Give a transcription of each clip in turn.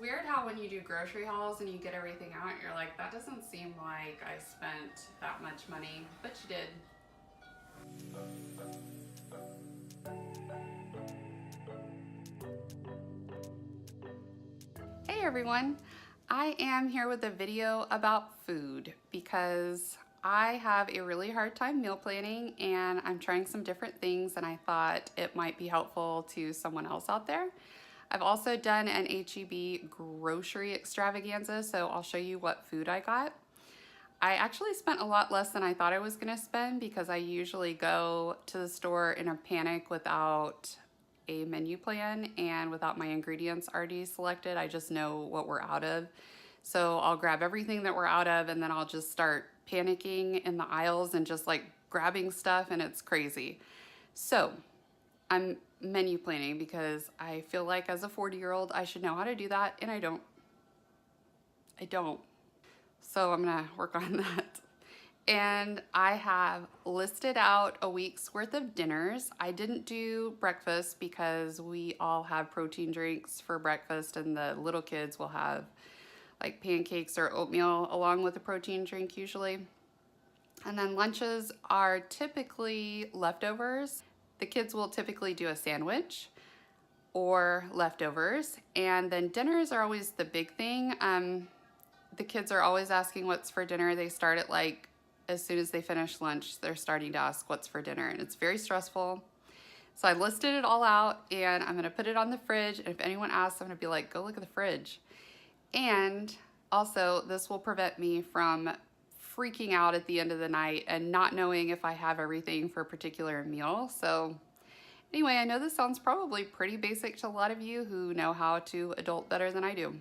weird how when you do grocery hauls and you get everything out, you're like, that doesn't seem like I spent that much money, but you did. Hey everyone, I am here with a video about food because I have a really hard time meal planning and I'm trying some different things and I thought it might be helpful to someone else out there. I've also done an HEB grocery extravaganza, so I'll show you what food I got. I actually spent a lot less than I thought I was gonna spend because I usually go to the store in a panic without a menu plan and without my ingredients already selected. I just know what we're out of. So I'll grab everything that we're out of and then I'll just start panicking in the aisles and just like grabbing stuff, and it's crazy. So I'm menu planning because I feel like as a 40-year-old I should know how to do that, and I don't. So I'm gonna work on that. And I have listed out a week's worth of dinners. I didn't do breakfast because we all have protein drinks for breakfast and the little kids will have like pancakes or oatmeal along with the protein drink usually. And then lunches are typically leftovers. The kids will typically do a sandwich or leftovers. And then dinners are always the big thing. The kids are always asking what's for dinner. They start at like, as soon as they finish lunch, they're starting to ask what's for dinner, and it's very stressful. So I listed it all out and I'm gonna put it on the fridge. And if anyone asks, I'm gonna be like, go look at the fridge. And also this will prevent me from freaking out at the end of the night and not knowing if I have everything for a particular meal. So anyway, I know this sounds probably pretty basic to a lot of you who know how to adult better than I do.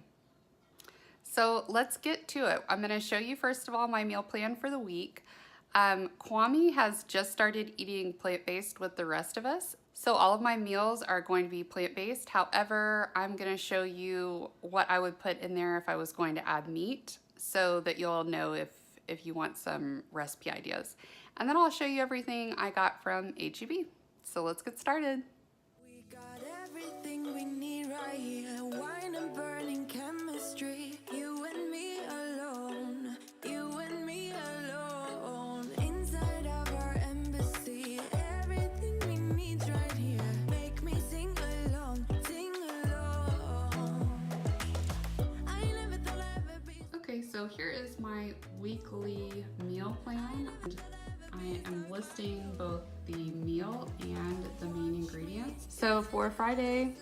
So let's get to it. I'm gonna show you first of all my meal plan for the week. Kwame has just started eating plant-based with the rest of us. So all of my meals are going to be plant-based. However, I'm gonna show you what I would put in there if I was going to add meat so that you'll know if you want some recipe ideas. And then I'll show you everything I got from HEB. So let's get started. We got everything we need right here. Wine and burning chemistry. You and me alone. You and me alone. Inside of our embassy. Everything we need right here. Make me sing along. Sing along. I never thought I'd ever be. Okay, so here is my weekly meal plan. I am listing both the meal and the main ingredients. So for Friday,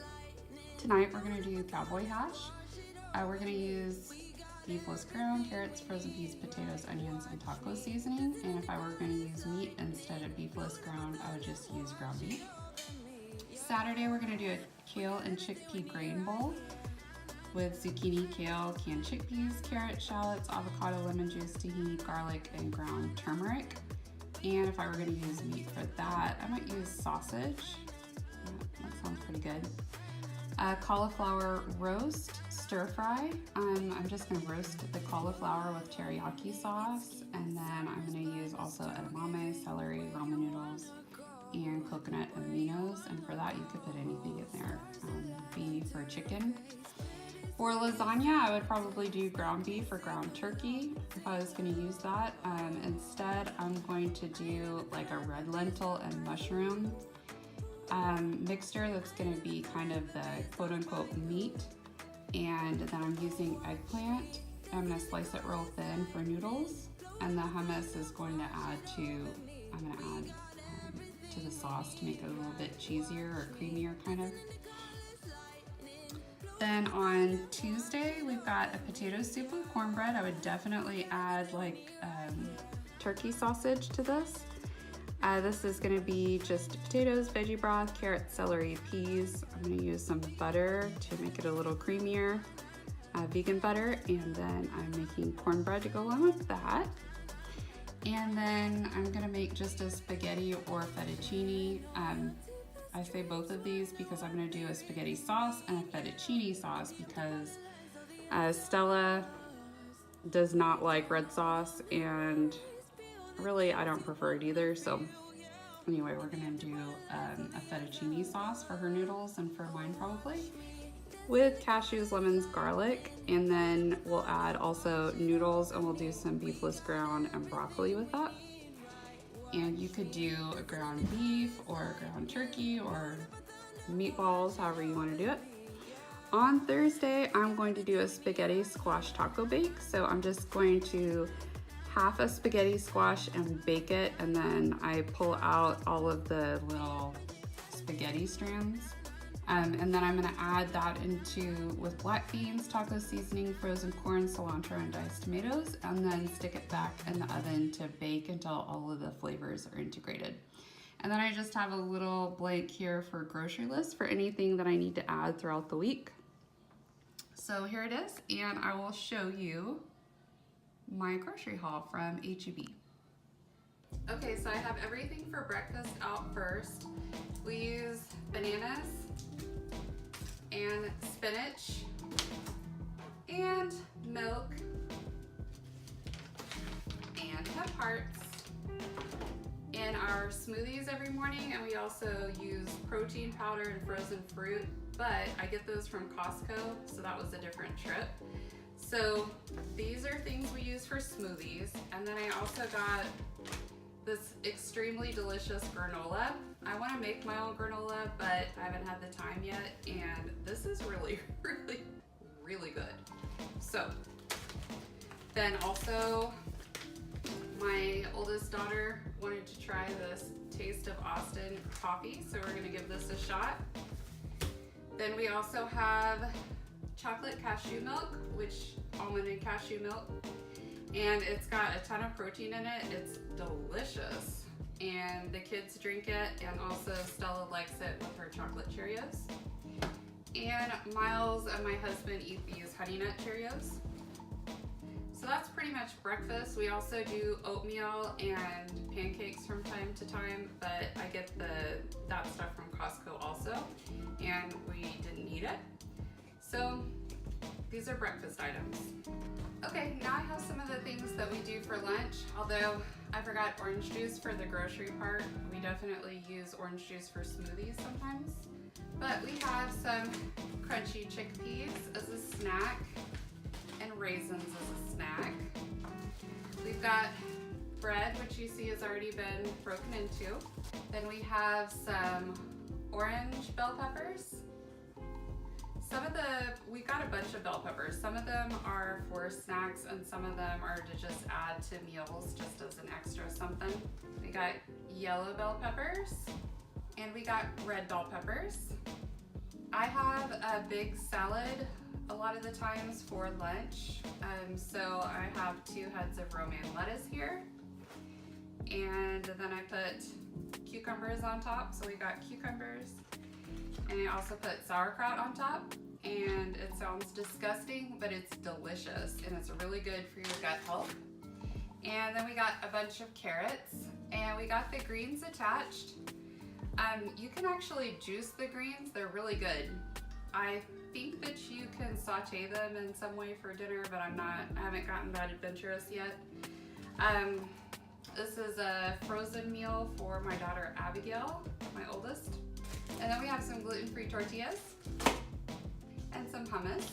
tonight we're gonna do cowboy hash. We're gonna use beefless ground, carrots, frozen peas, potatoes, onions, and taco seasoning. And if I were gonna use meat instead of beefless ground, I would just use ground beef. Saturday, we're gonna do a kale and chickpea grain bowl with zucchini, kale, canned chickpeas, carrots, shallots, avocado, lemon juice, tahini, garlic, and ground turmeric. And if I were gonna use meat for that, I might use sausage. That sounds pretty good. Cauliflower roast, stir fry. I'm just gonna roast the cauliflower with teriyaki sauce. And then I'm gonna use also edamame, celery, ramen noodles, and coconut aminos. And for that, you could put anything in there, beef or chicken. For lasagna, I would probably do ground beef or ground turkey if I was going to use that. Instead, I'm going to do like a red lentil and mushroom mixture that's going to be kind of the quote-unquote meat. And then I'm using eggplant. I'm going to slice it real thin for noodles. And the hummus is going to add to, to the sauce to make it a little bit cheesier or creamier kind of. Then on Tuesday, we've got a potato soup with cornbread. I would definitely add like turkey sausage to this. This is gonna be just potatoes, veggie broth, carrots, celery, peas. I'm gonna use some butter to make it a little creamier, vegan butter, and then I'm making cornbread to go along with that. And then I'm gonna make just a spaghetti or fettuccine. I say both of these because I'm gonna do a spaghetti sauce and a fettuccine sauce because Stella does not like red sauce, and really I don't prefer it either. So anyway, we're gonna do a fettuccine sauce for her noodles and for mine probably. with cashews, lemons, garlic, and then we'll add also noodles, and we'll do some beefless ground and broccoli with that. And you could do a ground beef or ground turkey or meatballs, however you want to do it. On Thursday, I'm going to do a spaghetti squash taco bake. So I'm just going to half a spaghetti squash and bake it, and then I pull out all of the little spaghetti strands. And then I'm gonna add that with black beans, taco seasoning, frozen corn, cilantro, and diced tomatoes, and then stick it back in the oven to bake until all of the flavors are integrated. And then I just have a little blank here for grocery list for anything that I need to add throughout the week. So here it is, and I will show you my grocery haul from H-E-B. Okay, so I have everything for breakfast out first. We use bananas and spinach and milk and hemp hearts in our smoothies every morning, and we also use protein powder and frozen fruit, but I get those from Costco, so that was a different trip. So these are things we use for smoothies, and then I also got this extremely delicious granola. I want to make my own granola, but I haven't had the time yet, and this is really, really, really good. So then also my oldest daughter wanted to try this Taste of Austin coffee, so we're gonna give this a shot. Then we also have chocolate cashew milk, which almond and cashew milk, and it's got a ton of protein in it. It's delicious, and the kids drink it, and also Stella likes it with her chocolate Cheerios. And Miles and my husband eat these Honey Nut Cheerios. So that's pretty much breakfast. We also do oatmeal and pancakes from time to time, but I get that stuff from Costco also, and we didn't need it. So these are breakfast items. Okay, now I have some of the things that we do for lunch, although I forgot orange juice for the grocery part. We definitely use orange juice for smoothies sometimes. But we have some crunchy chickpeas as a snack and raisins as a snack. We've got bread, which you see has already been broken into. Then we have some orange bell peppers. We got a bunch of bell peppers. Some of them are for snacks and some of them are to just add to meals just as an extra something. We got yellow bell peppers and we got red bell peppers. I have a big salad a lot of the times for lunch. So I have 2 heads of romaine lettuce here. And then I put cucumbers on top. So we got cucumbers. And I also put sauerkraut on top. And it sounds disgusting, but it's delicious. And it's really good for your gut health. And then we got a bunch of carrots. And we got the greens attached. You can actually juice the greens. They're really good. I think that you can saute them in some way for dinner, but I haven't gotten that adventurous yet. This is a frozen meal for my daughter Abigail, my oldest. And then we have some gluten-free tortillas and some hummus.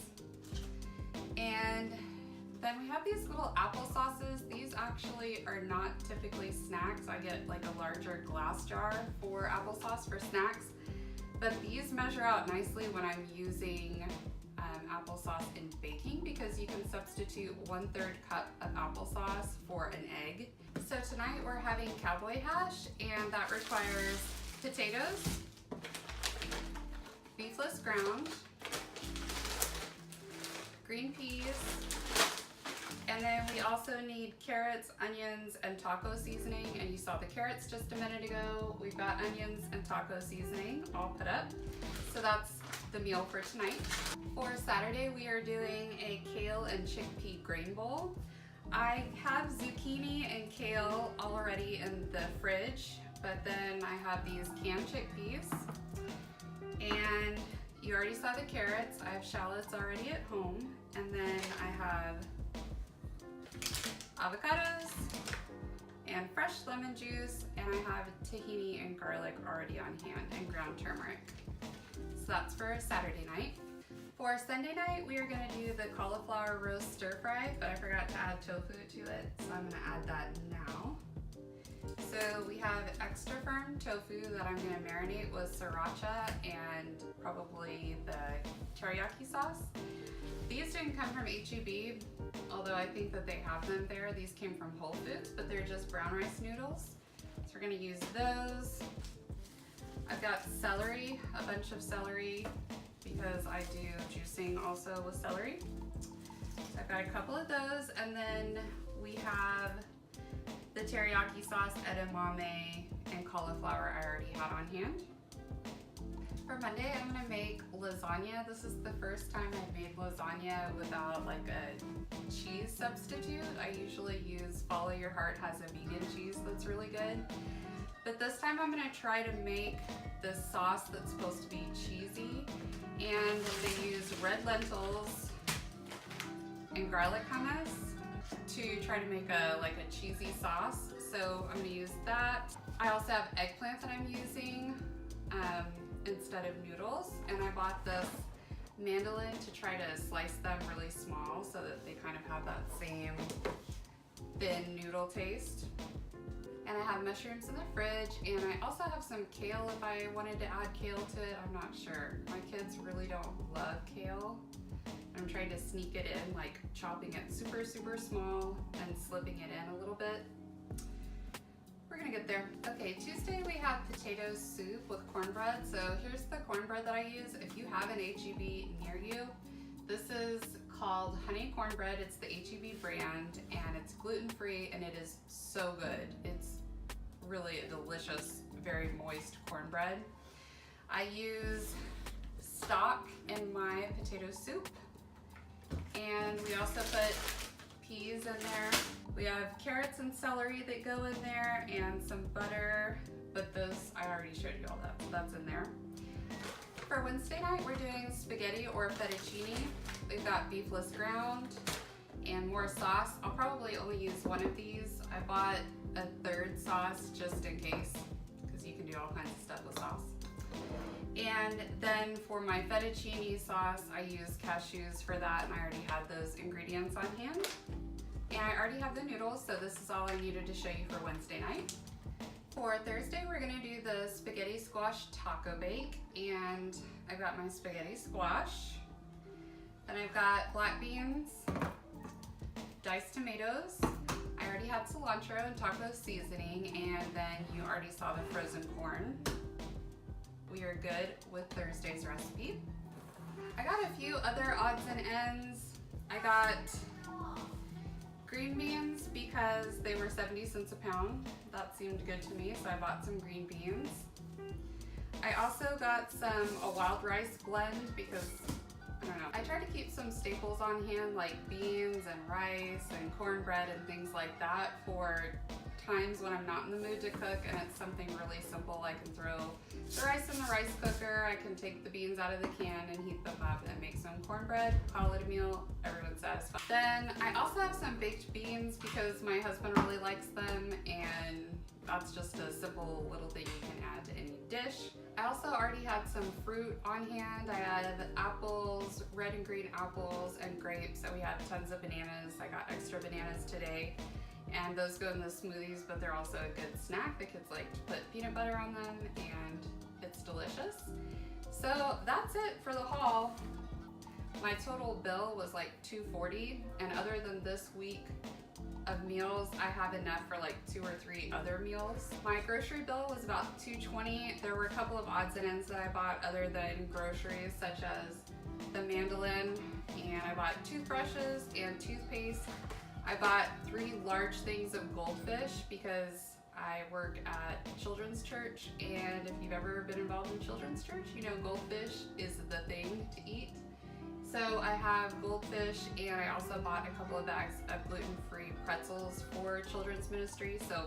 And then we have these little apple sauces. These actually are not typically snacks. I get like a larger glass jar for applesauce for snacks. But these measure out nicely when I'm using applesauce in baking, because you can substitute 1/3 cup of applesauce for an egg. So tonight we're having cowboy hash, and that requires potatoes, beefless ground, green peas, and then we also need carrots, onions, and taco seasoning. And you saw the carrots just a minute ago. We've got onions and taco seasoning all put up. So that's the meal for tonight. For Saturday, we are doing a kale and chickpea grain bowl. I have zucchini and kale already in the fridge, but then I have these canned chickpeas. And you already saw the carrots. I have shallots already at home. And then I have avocados and fresh lemon juice, and I have tahini and garlic already on hand, and ground turmeric. So that's for Saturday night. For Sunday night, we are gonna do the cauliflower roast stir fry, but I forgot to add tofu to it, so I'm gonna add that now. So we have extra firm tofu that I'm gonna marinate with sriracha and probably the teriyaki sauce. These didn't come from H-E-B, although I think that they have them there. These came from Whole Foods, but they're just brown rice noodles. So we're gonna use those. I've got celery, a bunch of celery, because I do juicing also with celery. So I've got a couple of those, and then we have the teriyaki sauce, edamame, and cauliflower I already had on hand. For Monday, I'm gonna make lasagna. This is the first time I've made lasagna without like a cheese substitute. I usually use Follow Your Heart, has a vegan cheese that's really good. But this time I'm gonna try to make this sauce that's supposed to be cheesy. And they use red lentils and garlic hummus to try to make a cheesy sauce. So I'm gonna use that. I also have eggplant that I'm using instead of noodles. And I bought this mandolin to try to slice them really small so that they kind of have that same thin noodle taste. And I have mushrooms in the fridge, and I also have some kale if I wanted to add kale to it. I'm not sure. My kids really don't love kale. I'm trying to sneak it in, like chopping it super, super small and slipping it in a little bit. We're gonna get there. Okay, Tuesday we have potato soup with cornbread. So here's the cornbread that I use. If you have an H-E-B near you, this is called honey cornbread. It's the H-E-B brand, and it's gluten-free, and it is so good. It's really a delicious, very moist cornbread. I use stock in my potato soup, and we also put peas in there. We have carrots and celery that go in there, and some butter, but those, I already showed you all that, so that's in there. For Wednesday night, we're doing spaghetti or fettuccine. We've got beefless ground and more sauce. I'll probably only use one of these. I bought a third sauce just in case, because you can do all kinds of stuff with sauce. And then for my fettuccine sauce, I use cashews for that, and I already had those ingredients on hand. And I already have the noodles, so this is all I needed to show you for Wednesday night. For Thursday, we're gonna do the spaghetti squash taco bake, and I've got my spaghetti squash. Then I've got black beans, diced tomatoes. I already had cilantro and taco seasoning, and then you already saw the frozen corn. We are good with Thursday's recipe. I got a few other odds and ends. I got green beans because they were 70 cents a pound. That seemed good to me, so I bought some green beans. I also got a wild rice blend because, I don't know, I try to keep some staples on hand like beans and rice and cornbread and things like that for times when I'm not in the mood to cook, and it's something really simple. I can throw the rice in the rice cooker, I can take the beans out of the can and heat them up and make some cornbread, call it a meal, everyone's satisfied. Then I also have some baked beans because my husband really likes them, and that's just a simple little thing you can add to any dish. I also already had some fruit on hand. I had apples, red and green apples, and grapes, and we had tons of bananas. I got extra bananas today. And those go in the smoothies, but they're also a good snack. The kids like to put peanut butter on them, and it's delicious. So that's it for the haul. My total bill was like $240, and other than this week of meals, I have enough for like 2 or 3 other meals. My grocery bill was about $220. There were a couple of odds and ends that I bought other than groceries, such as the mandolin, and I bought toothbrushes and toothpaste. I bought 3 large things of goldfish because I work at children's church, and if you've ever been involved in children's church, you know goldfish is the thing to eat. So I have goldfish, and I also bought a couple of bags of gluten-free pretzels for children's ministry. So,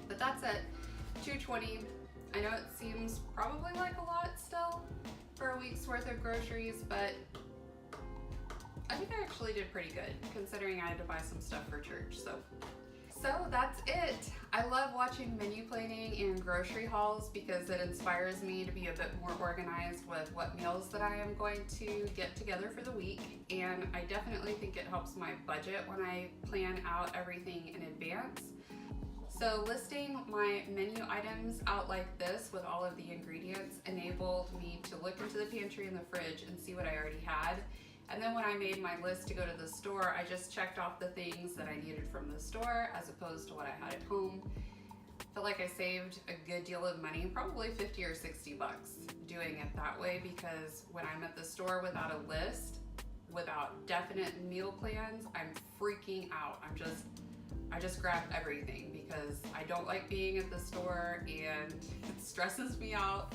but that's it, $220. I know it seems probably like a lot still for a week's worth of groceries, but I think I actually did pretty good considering I had to buy some stuff for church. So that's it. I I love watching menu planning and grocery hauls because it inspires me to be a bit more organized with what meals that I am going to get together for the week. And I definitely think it helps my budget when I plan out everything in advance. So listing my menu items out like this with all of the ingredients enabled me to look into the pantry and the fridge and see what I already had. And then when I made my list to go to the store, I just checked off the things that I needed from the store as opposed to what I had at home. Felt like I saved a good deal of money, probably 50 or 60 bucks doing it that way, because when I'm at the store without a list, without definite meal plans, I'm freaking out. I just grab everything because I don't like being at the store and it stresses me out.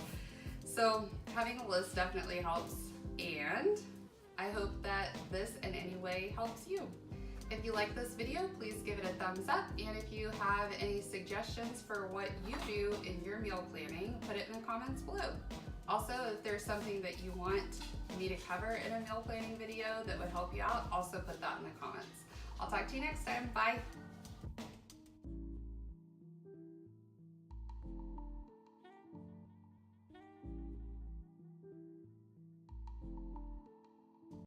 So having a list definitely helps, and I hope that this in any way helps you. If you like this video, please give it a thumbs up, and if you have any suggestions for what you do in your meal planning, put it in the comments below. Also, if there's something that you want me to cover in a meal planning video that would help you out, also put that in the comments. I'll talk to you next time. Bye.